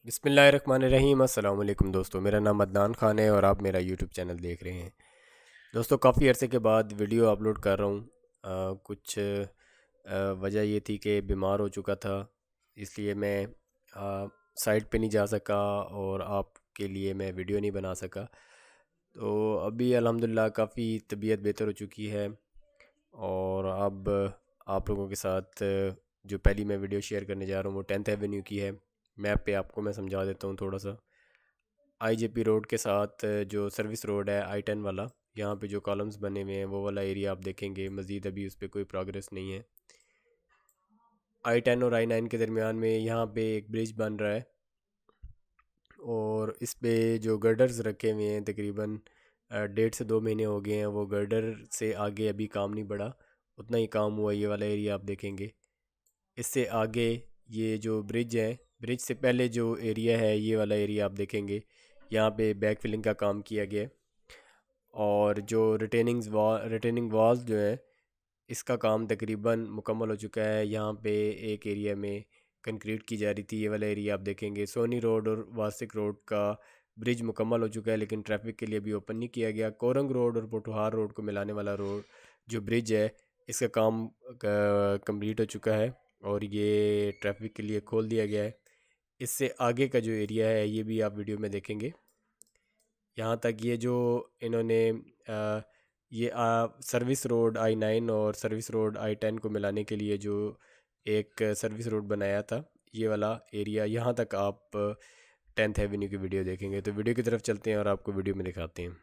बिस्मिल्लाहिर्रहमानिर्रहीम। अस्सलाम वालेकुम दोस्तों, मेरा नाम अदनान ख़ान है और आप मेरा यूट्यूब चैनल देख रहे हैं। दोस्तों, काफ़ी अरसे के बाद वीडियो अपलोड कर रहा हूँ। कुछ वजह ये थी कि बीमार हो चुका था, इसलिए मैं साइट पे नहीं जा सका और आपके लिए मैं वीडियो नहीं बना सका। तो अभी अल्हम्दुलिल्लाह काफ़ी तबीयत बेहतर हो चुकी है और अब आप लोगों के साथ जो पहली मैं वीडियो शेयर करने जा रहा हूँ वो 10th एवेन्यू की है। मैप पे आपको मैं समझा देता हूँ थोड़ा सा। आईजेपी रोड के साथ जो सर्विस रोड है I-10 वाला, यहाँ पे जो कॉलम्स बने हुए हैं वो वाला एरिया आप देखेंगे। मज़ीद अभी उस पर कोई प्रोग्रेस नहीं है। I-10 और I-9 के दरमियान में यहाँ पे एक ब्रिज बन रहा है और इस पे जो गर्डर्स रखे हुए हैं तकरीबन 1.5 से 2 महीने हो गए हैं। वो गर्डर से आगे अभी काम नहीं बढ़ा, उतना ही काम हुआ। ये वाला एरिया आप देखेंगे। इससे आगे ये जो ब्रिज है, ब्रिज से पहले जो एरिया है ये वाला एरिया आप देखेंगे। यहाँ पे बैक फिलिंग का काम किया गया है और जो रिटेनिंग वॉल्स जो है इसका काम तकरीबन मुकम्मल हो चुका है। यहाँ पे एक एरिया में कंक्रीट की जा रही थी। ये वाला एरिया आप देखेंगे। सोनी रोड और वासिक रोड का ब्रिज मुकम्मल हो चुका है लेकिन ट्रैफिक के लिए अभी ओपन नहीं किया गया। कोरंग रोड और पोठोहार रोड को मिलाने वाला रोड जो ब्रिज है इसका काम कंप्लीट हो चुका है और ये ट्रैफिक के लिए खोल दिया गया है। इससे आगे का जो एरिया है ये भी आप वीडियो में देखेंगे। यहाँ तक ये जो इन्होंने ये सर्विस रोड I-9 और सर्विस रोड I-10 को मिलाने के लिए जो एक सर्विस रोड बनाया था, ये वाला एरिया, यहाँ तक आप 10th एवेन्यू की वीडियो देखेंगे। तो वीडियो की तरफ चलते हैं और आपको वीडियो में दिखाते हैं।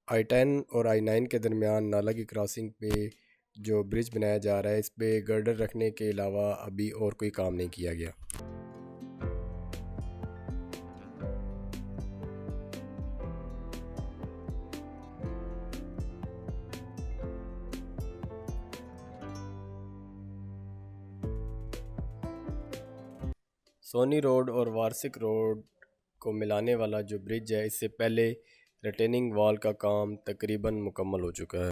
I-10 और I-9 के दरमियान नाला की क्रॉसिंग पे जो ब्रिज बनाया जा रहा है, इस पे गर्डर रखने के अलावा अभी और कोई काम नहीं किया गया। सोनी रोड और वार्सिक रोड को मिलाने वाला जो ब्रिज है इससे पहले रिटेनिंग वॉल का काम तकरीबन मुकम्मल हो चुका है।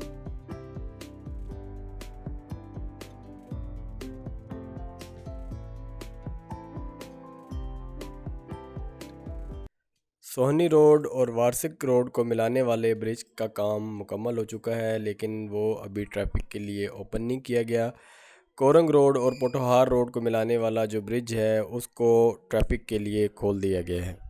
सोहनी रोड और वार्सिक रोड को मिलाने वाले ब्रिज का काम मुकम्मल हो चुका है लेकिन वो अभी ट्रैफिक के लिए ओपन नहीं किया गया। कोरंग रोड और पोठोहार रोड को मिलाने वाला जो ब्रिज है उसको ट्रैफिक के लिए खोल दिया गया है।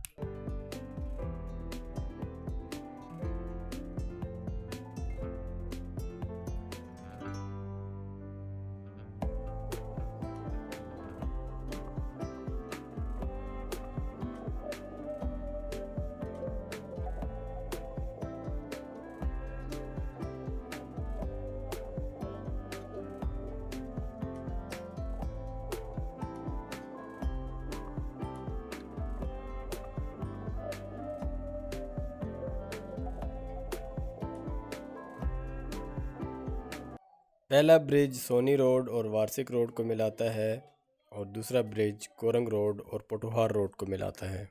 पहला ब्रिज सोनी रोड और वार्सिक रोड को मिलाता है और दूसरा ब्रिज कोरंग रोड और पोठोहार रोड को मिलाता है।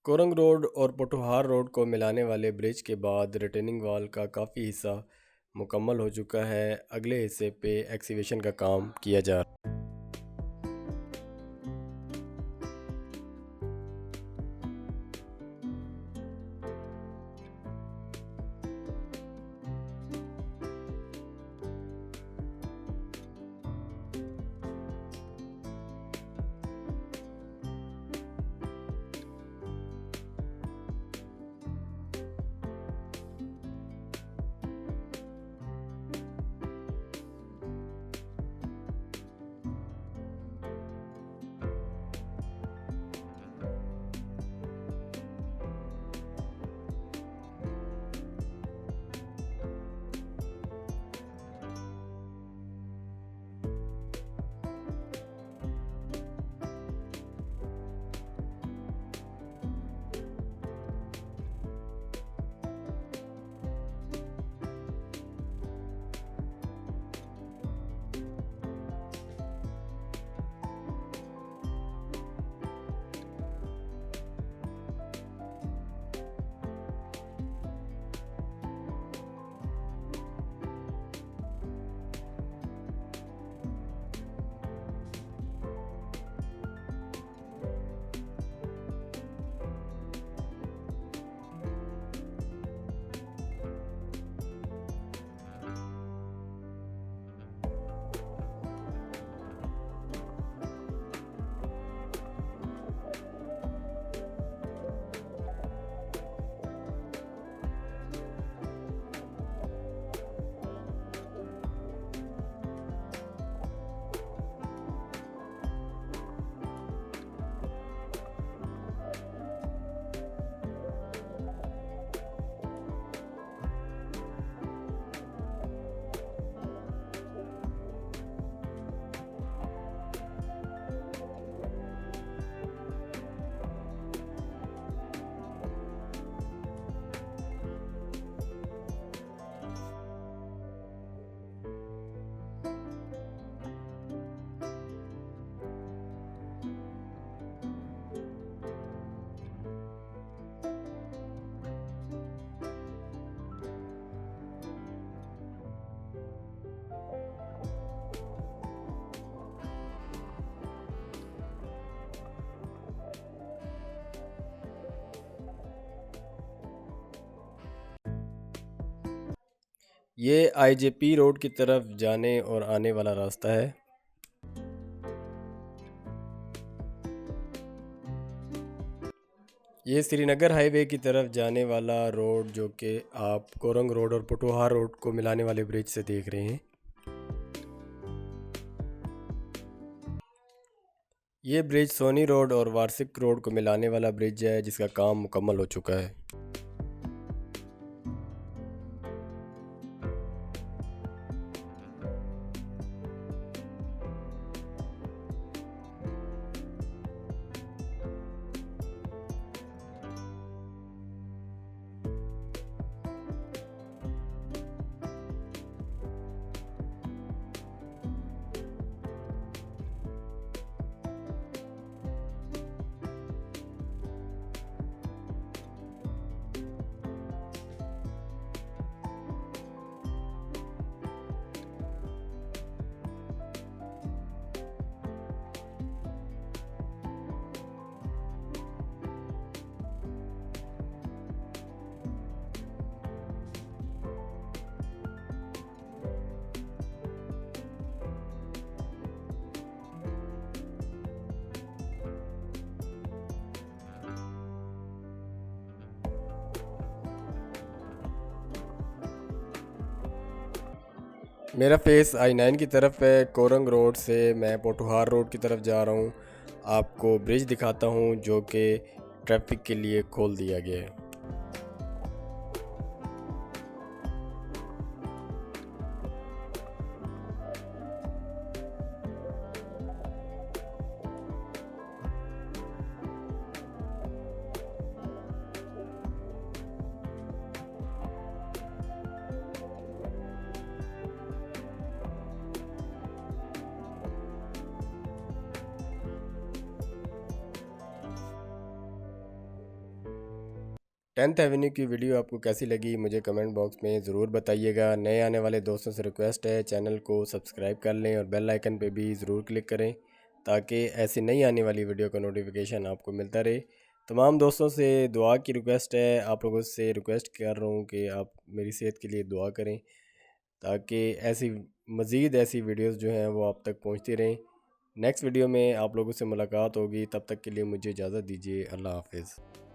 कोरंग रोड और पोठोहार रोड को मिलाने वाले ब्रिज के बाद रिटेनिंग वॉल का काफ़ी हिस्सा मुकम्मल हो चुका है। अगले हिस्से पे एक्सीवेशन का काम किया जा रहा है। ये आईजेपी रोड की तरफ जाने और आने वाला रास्ता है। ये श्रीनगर हाईवे की तरफ जाने वाला रोड जो कि आप कोरंग रोड और पोठोहार रोड को मिलाने वाले ब्रिज से देख रहे हैं। ये ब्रिज सोनी रोड और वार्षिक रोड को मिलाने वाला ब्रिज है जिसका काम मुकम्मल हो चुका है। मेरा फेस I-9 की तरफ है। कोरंग रोड से मैं पोठोहार रोड की तरफ जा रहा हूँ। आपको ब्रिज दिखाता हूँ जो कि ट्रैफिक के लिए खोल दिया गया है। टेंथ एवेन्यू की वीडियो आपको कैसी लगी मुझे कमेंट बॉक्स में ज़रूर बताइएगा। नए आने वाले दोस्तों से रिक्वेस्ट है चैनल को सब्सक्राइब कर लें और बेल आइकन पे भी ज़रूर क्लिक करें ताकि ऐसी नई आने वाली वीडियो का नोटिफिकेशन आपको मिलता रहे। तमाम दोस्तों से दुआ की रिक्वेस्ट है, आप लोगों से रिक्वेस्ट कर रहा हूँ कि आप मेरी सेहत के लिए दुआ करें ताकि ऐसी मज़ीद ऐसी वीडियोज़ जो हैं वो आप तक पहुँचती रहें। नेक्स्ट वीडियो में आप लोगों से मुलाकात होगी, तब तक के लिए मुझे इजाज़त दीजिए। अल्लाह हाफिज़।